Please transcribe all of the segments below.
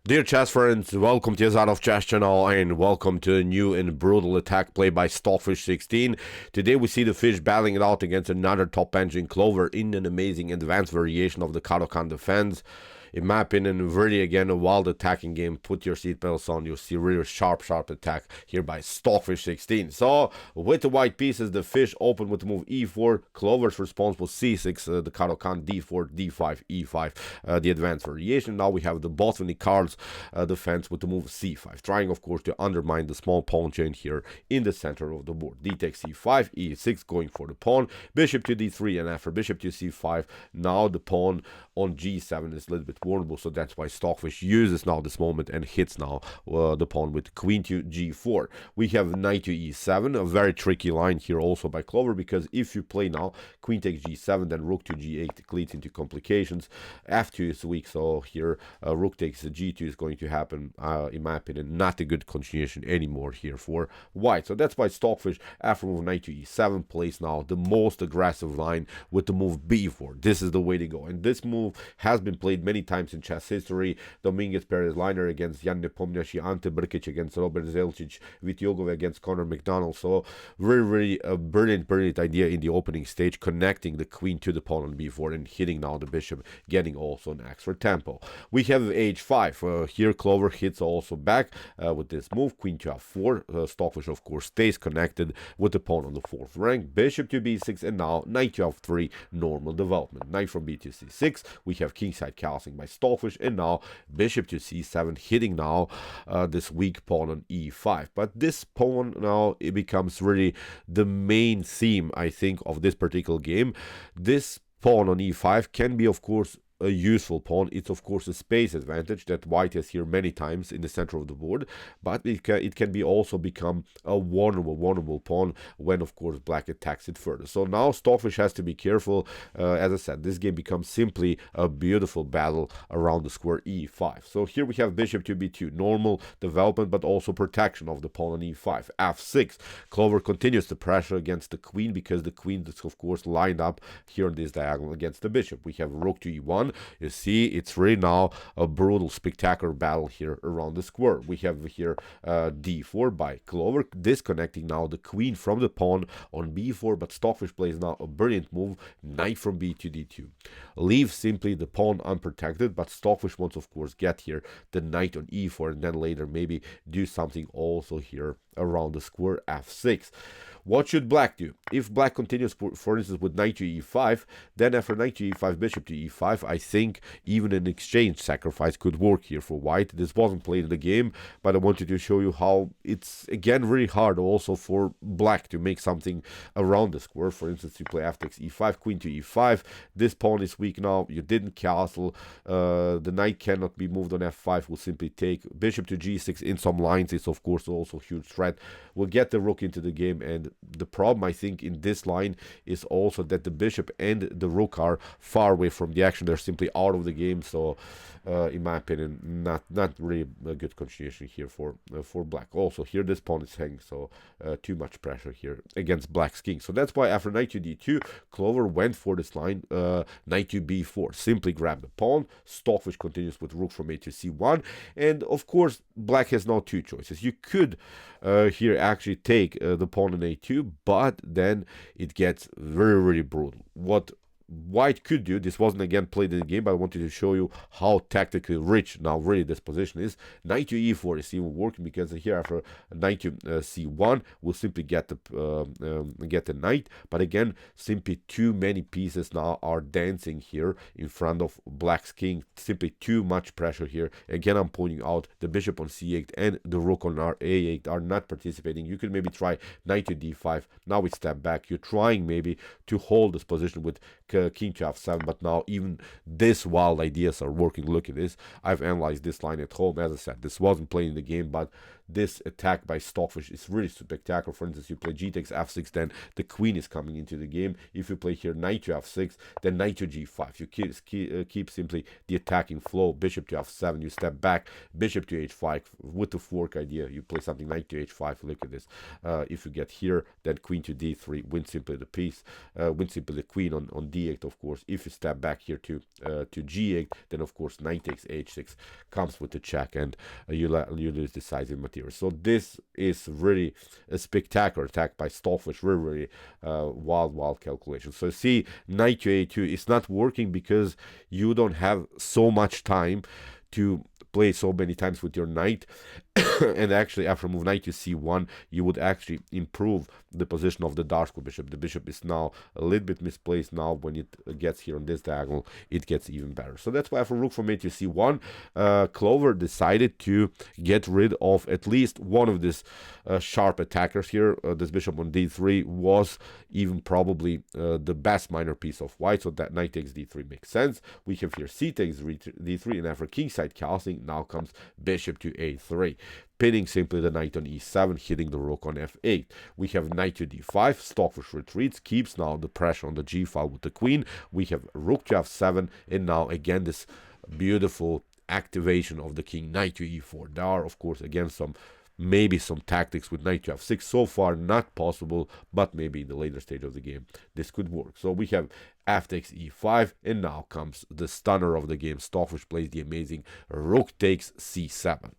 Dear chess friends, welcome to Out of Chess channel and welcome to a new and brutal attack play by Stockfish 16. Today we see the fish battling it out against another top engine Clover in an amazing advanced variation of the Caro-Kann Defense. In my opinion, really again a wild attacking game. Put your seatbelts on, you'll see really sharp attack here by Stockfish 16. So with the white pieces, the fish opened with the move e4. Clover's response was c6, the Caro-Kann d4, d5, e5, the advanced variation. Now we have the Botvinnik-Carls defense with the move c5, trying of course to undermine the small pawn chain here in the center of the board. D takes c5, e6, going for the pawn, bishop to d3, and after bishop to c5, now the pawn on g7 is a little bit vulnerable, so that's why Stockfish uses now this moment and hits now the pawn with queen to g4. We have knight to e7, a very tricky line here also by Clover, because if you play now queen takes g7, then rook to g8, it leads into complications. f2 is weak, so here rook takes g2 is going to happen. In my opinion, not a good continuation anymore here for white. So that's why Stockfish, after move knight to e7, plays now the most aggressive line with the move b4. This is the way to go, and this move has been played many times in chess history. Dominguez Perez Liner against Jan Nepomniachtchi, Ante Brkic against Robert Zelčić, Vitiogov against Conor McDonald. So very a brilliant idea in the opening stage, connecting the queen to the pawn on b4 and hitting now the bishop, getting also an extra tempo. We have h5. Here Clover hits also back with this move, queen to f4. Stockfish of course stays connected with the pawn on the fourth rank, bishop to b6, and now knight to f3, normal development. Knight from b to c6. We have kingside castling by Stockfish, and now bishop to c7, hitting now this weak pawn on e5. But this pawn now, it becomes really the main theme, I think, of this particular game. This pawn on e5 can be of course a useful pawn. It's of course a space advantage that white has here many times in the center of the board, but it can be also become a vulnerable pawn when of course black attacks it further. So now Stockfish has to be careful. As I said, this game becomes simply a beautiful battle around the square e5. So here we have bishop to b2, normal development but also protection of the pawn on e5. f6, Clover continues the pressure against the queen, because the queen is of course lined up here on this diagonal against the bishop. We have rook to e1. You see, it's really now a brutal, spectacular battle here around the square. We have here d4 by Clover, disconnecting now the queen from the pawn on b4, but Stockfish plays now a brilliant move, knight from b to d2. Leave simply the pawn unprotected, but Stockfish wants, of course, get here the knight on e4, and then later maybe do something also here around the square f6. What should black do? If black continues, for instance, with knight to e5, then after knight to e5, bishop to e5, I think even an exchange sacrifice could work here for white. This wasn't played in the game, but I wanted to show you how it's, again, really hard also for black to make something around the square. For instance, you play f takes e5, queen to e5. This pawn is weak now. You didn't castle. The knight cannot be moved on f5. We'll simply take bishop to g6 in some lines. It's, of course, also a huge threat. We'll get the rook into the game, and the problem I think in this line is also that the bishop and the rook are far away from the action. They're simply out of the game. So in my opinion, not really a good continuation here for black. Also here this pawn is hanging, so too much pressure here against black's king. So that's why after knight to d2, Clover went for this line, knight to b4, simply grab the pawn. Stockfish continues with rook from a to c1, and of course black has now two choices. You could here actually take the pawn on a2, but then it gets very brutal. What white could do, this wasn't again played in the game, but I wanted to show you how tactically rich now really this position is. Knight to e4 is even working, because here after knight to c1 we'll simply get the knight, but again simply too many pieces now are dancing here in front of black's king. Simply too much pressure here. Again, I'm pointing out the bishop on c8 and the rook on a8 are not participating. You could maybe try knight to d5. Now we step back. You're trying maybe to hold this position with king to f7, but now even this wild ideas are working. Look at this. I've analyzed this line at home. As I said, this wasn't playing the game, but this attack by Stockfish is really spectacular. For instance, you play g takes f6, then the queen is coming into the game. If you play here knight to f6, then knight to g5. You keep simply the attacking flow. Bishop to f7, you step back, bishop to h5 with the fork idea. You play something knight to h5. Look at this. If you get here, then queen to d3, win simply the piece, win simply the queen on d8, of course. If you step back here to g8, then of course knight takes h6 comes with the check, and you lose decisive material. So this is really a spectacular attack by Stockfish. Really wild calculation. So see, knight to a2 is not working because you don't have so much time to play so many times with your knight. And actually, after move knight to c1, you would actually improve the position of the dark bishop. The bishop is now a little bit misplaced. Now when it gets here on this diagonal, it gets even better. So that's why after rook from a to c1, Clover decided to get rid of at least one of these sharp attackers here. This bishop on d3 was even probably the best minor piece of white, so that knight takes d3 makes sense. We have here c takes d3, and after kingside castling, now comes bishop to a3. Pinning simply the knight on e7, hitting the rook on f8. We have knight to d5, Stockfish retreats, keeps now the pressure on the g file with the queen. We have rook to f7, and now again this beautiful activation of the king, knight to e4. There are, of course, again maybe some tactics with knight to f6. So far not possible, but maybe in the later stage of the game this could work. So we have f takes e5, and now comes the stunner of the game. Stockfish plays the amazing rook takes c7.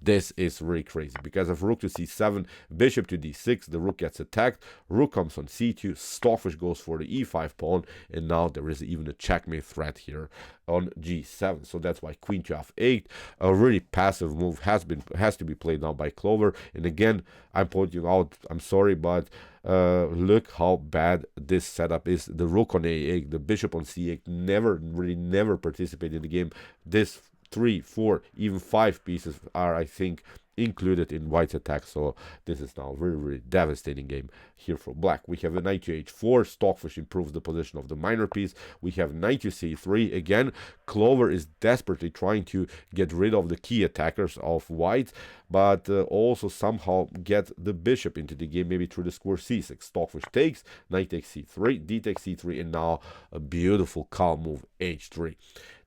This is really crazy because of rook to c7, bishop to d6, the rook gets attacked, rook comes on c2, Stockfish goes for the e5 pawn, and now there is even a checkmate threat here on g7. So that's why queen to f8, a really passive move, has to be played now by Clover. And again, I'm pointing out, I'm sorry, but look how bad this setup is. The rook on a8, the bishop on c8 never participated in the game. This 3, 4, even 5 pieces are, I think, included in white's attack. So this is now a really devastating game here for black. We have a knight to h4, Stockfish improves the position of the minor piece. We have knight to c3. Again, Clover is desperately trying to get rid of the key attackers of white, but also somehow get the bishop into the game, maybe through the square c6. Stockfish takes, knight takes c3, d takes c3, and now a beautiful calm move h3.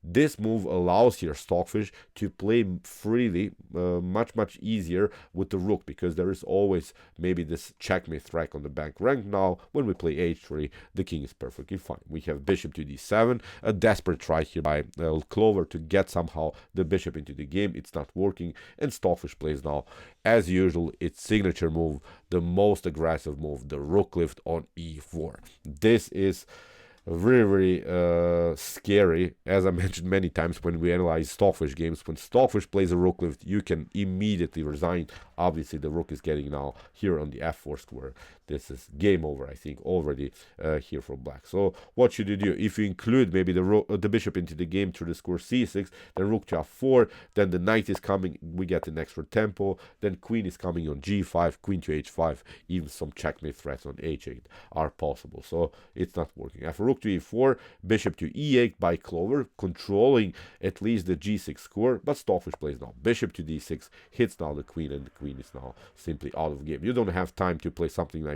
This move allows here Stockfish to play freely, much easier with the rook, because there is always maybe this checkmate threat on the back rank. Now, when we play h3, the king is perfectly fine. We have bishop to d7, a desperate try here by Clover to get somehow the bishop into the game. It's not working, and Stockfish plays now, as usual, its signature move, the most aggressive move, the rook lift on e4. This is very scary, as I mentioned many times when we analyze Stockfish games. When Stockfish plays a rook lift, you can immediately resign. Obviously, the rook is getting now here on the f4 square. This is game over, I think, already here for black. So what should you do? If you include maybe the bishop into the game through the square c6, then rook to f4, then the knight is coming, we get an extra tempo, then queen is coming on g5, queen to h5, even some checkmate threats on h8 are possible. So it's not working. After rook to e4, bishop to e8 by Clover, controlling at least the g6 square, but Stockfish plays now bishop to d6, hits now the queen, and the queen is now simply out of game. You don't have time to play something like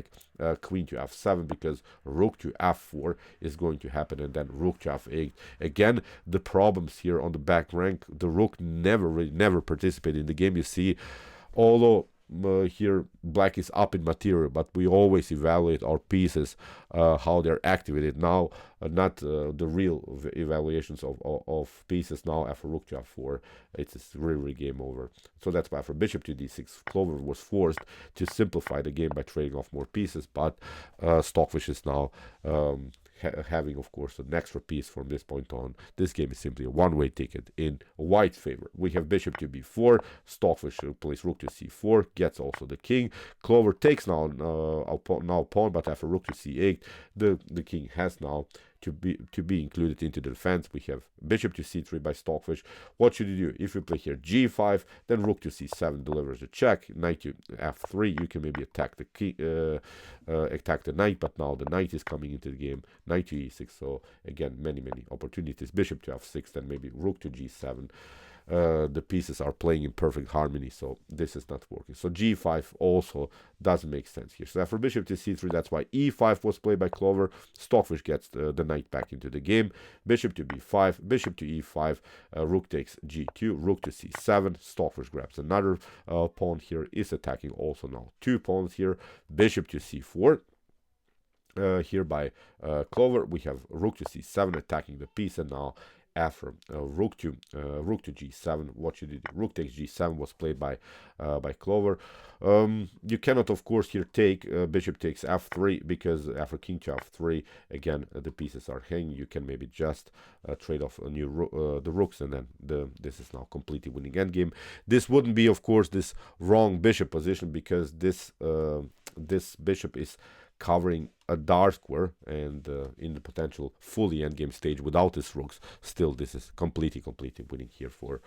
queen to f7, because rook to f4 is going to happen, and then rook to f8. Again, the problems here on the back rank, the rook never participated in the game. You see, although here black is up in material, but we always evaluate our pieces, how they're activated. Now not the real evaluations of pieces. Now after rook to f4, it's really game over. So that's why for bishop to d6, Clover was forced to simplify the game by trading off more pieces, but Stockfish is now having, of course, an extra piece from this point on. This game is simply a one-way ticket in white's favor. We have bishop to b4, Stockfish plays rook to c4, gets also the king. Clover takes now pawn, but after rook to c8, the king has now to be included into the defense. We have bishop to c3 by Stockfish. What should you do? If you play here g5, then rook to c7 delivers the check. Knight to f3, you can maybe attack the key, attack the knight, but now the knight is coming into the game. Knight to e6. So again, many opportunities. Bishop to f6, then maybe rook to g7. the pieces are playing in perfect harmony, so this is not working. So g5 also doesn't make sense here. So after bishop to c3, that's why e5 was played by Clover. Stockfish gets the knight back into the game. Bishop to b5, bishop to e5, rook takes g2, rook to c7. Stockfish grabs another pawn here, is attacking also now 2 pawns here. Bishop to c4. Here by Clover, we have rook to c7 attacking the piece, and now after rook to g7, what should you do? Rook takes g7 was played by Clover. You cannot, of course, here take bishop takes f3, because after king to f3, again the pieces are hanging. You can maybe just trade off a new the rooks, and then this is now completely winning endgame. This wouldn't be, of course, this wrong bishop position, because this this bishop is covering a dark square, and in the potential fully endgame stage without his rooks, still this is completely winning here for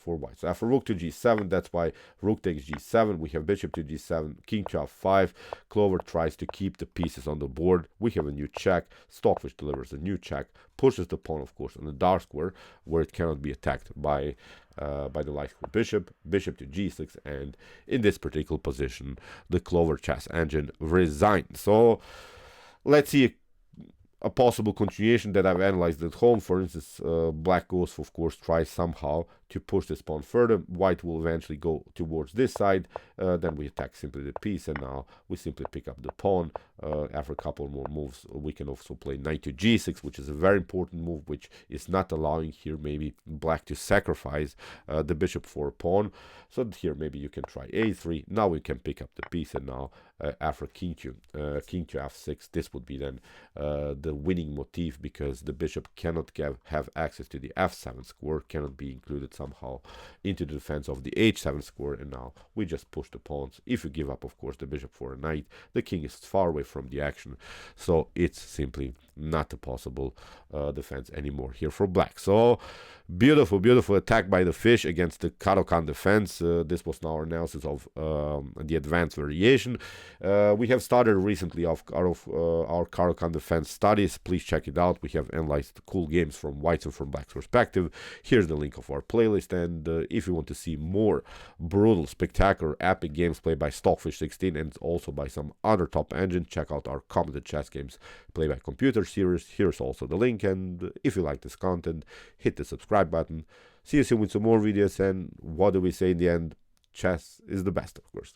white. So after rook to g7, that's why rook takes g7. We have bishop to g7, king to f5. Clover tries to keep the pieces on the board. We have a new check. Stockfish delivers a new check, pushes the pawn, of course, on the dark square where it cannot be attacked by the light square bishop. Bishop to g6, and in this particular position, the Clover chess engine resigns. So let's see a possible continuation that I've analyzed at home. For instance, black goes, of course, tries somehow to push this pawn further. White will eventually go towards this side. Then we attack simply the piece, and now we simply pick up the pawn. After a couple more moves, we can also play knight to g6, which is a very important move, which is not allowing here maybe black to sacrifice the bishop for a pawn. So here maybe you can try a3. Now we can pick up the piece, and now after king to f6, this would be then the winning motif, because the bishop cannot have access to the f7 square, cannot be included somehow into the defense of the h7 square, and now we just push the pawns. If you give up, of course, the bishop for a knight, the king is far away from the action, so it's simply not a possible defense anymore here for black. So beautiful attack by the fish against the Caro-Kann defense. This was now our analysis of the advanced variation. We have started recently our Caro-Kann defense studies. Please check it out. We have analyzed cool games from white's and from black's perspective. Here's the link of our playlist, and if you want to see more brutal, spectacular, epic games played by Stockfish 16 and also by some other top engine, check out our commented chess games played by computer series. Here's also the link, and if you like this content, hit the subscribe button. See you soon with some more videos, and what do we say in the end? Chess is the best, of course.